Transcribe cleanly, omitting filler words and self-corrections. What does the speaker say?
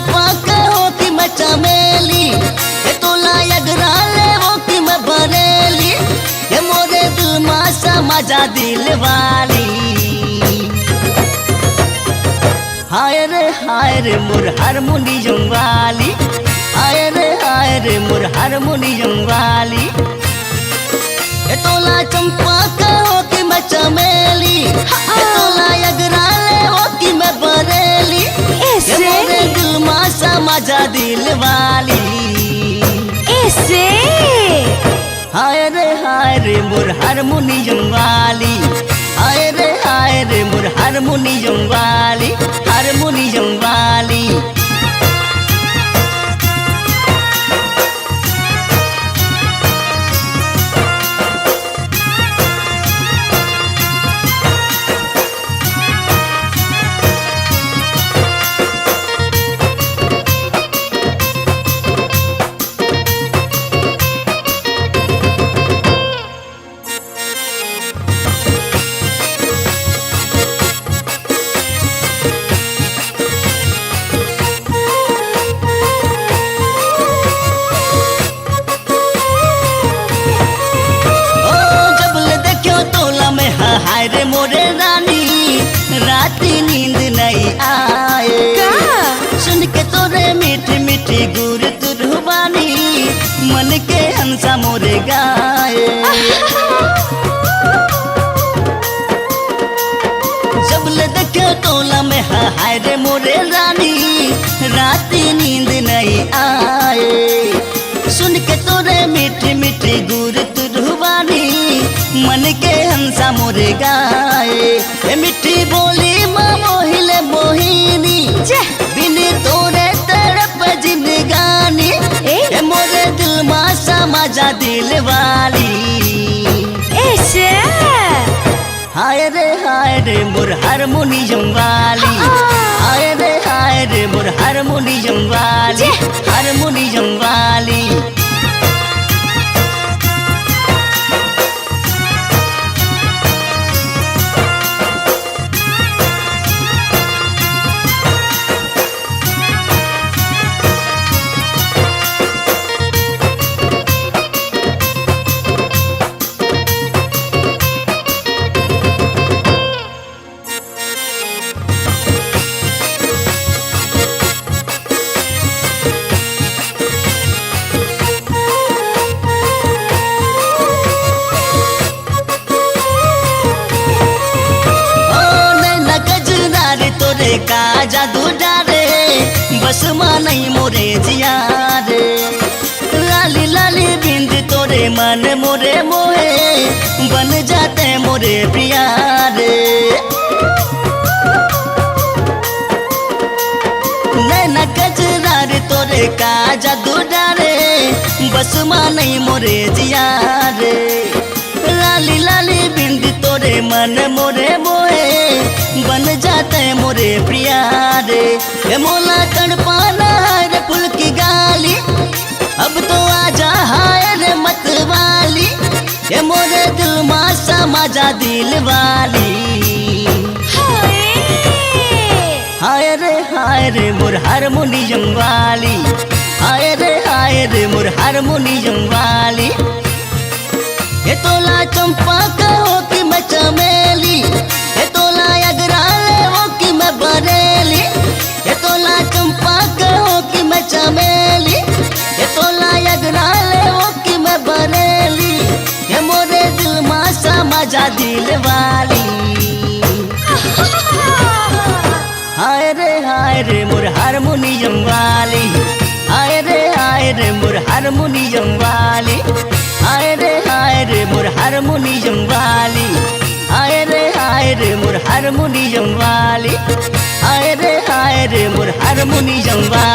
चंपा कहो कि मैं चमेली, ये तोला यगराले हो कि मैं बरेली, ये मोरे दिल में समा जा दिल वाली। हाय रे मोर हारमोनियम वाली, हाय रे मोर हारमोनियम वाली। ये तोला चंपा कहो कि मैं चमेली, ये तोला यगराले हो कि मैं बरेली, ये मोरे दिल में समा जा दिल वाली। ऐसे हाय रे मोर हारमोनियम वाली, हाय रे मोर हारमोनियम वाली, हारमोनियम वाली। हाय रे मोरे रानी, राती नींद नहीं आए, सुन के तोरे मीठी मीठी गुर तुरबानी, मन के हंसा मोरे गाए। जब ले देखे तोला में हाय रे मोरे रानी, राती नींद नहीं आए, सुन के तोरे मीठी मीठी गुर तुरबानी, मन के हंसा मोरे गाए। ए मिठी बोली माँ मोहिले मोहिनी, बिन तोरे तड़प जिंदगानी, ए मोरे दिल माँ समा जा दिल वाली। ऐसे हाय रे मोर हारमोनियम वाली, हाय रे मोर हारमोनियम वाली, हारमोनियम वाली। का जादू डारे बस माँ नहीं मोरे जिया रे, लाली लाली बिंद तोरे मन मोरे मोहे, बन जाते मोरे प्रिया रे। नैना कजरा रे तोरे का जादू डारे बस माँ नहीं मोरे जिया रे, लाली लाली बिंद तोरे मन मोरे मोहे, बन जाते मोरे प्रिया रे। ये मोला तड़पाना है रे फुल की गाली, अब तो आजा हाय रे मत वाली, ये मोरे दिल माँ समा जा दिल वाली। हाय रे मोर हारमोनियम वाली, हाय रे मोर हारमोनियम वाली। ये तोला चंपा कहो कि मैं चमेली, ये तोला यगराले हो कि मैं बरेली, ये तोला चंपा कहो कि मैं चमेली, ये तोला यगराले हो कि मैं बरेली, ये मोरे दिल माँ समा जा दिल वाली। हाय रे मोर हारमोनियम वाली, हाय रे मोर हारमोनियम वाली, हाय रे मोर हारमोनियम वाली, हाय रे मोर हारमोनियम वाली, हाय रे मोर हारमोनियम वाली।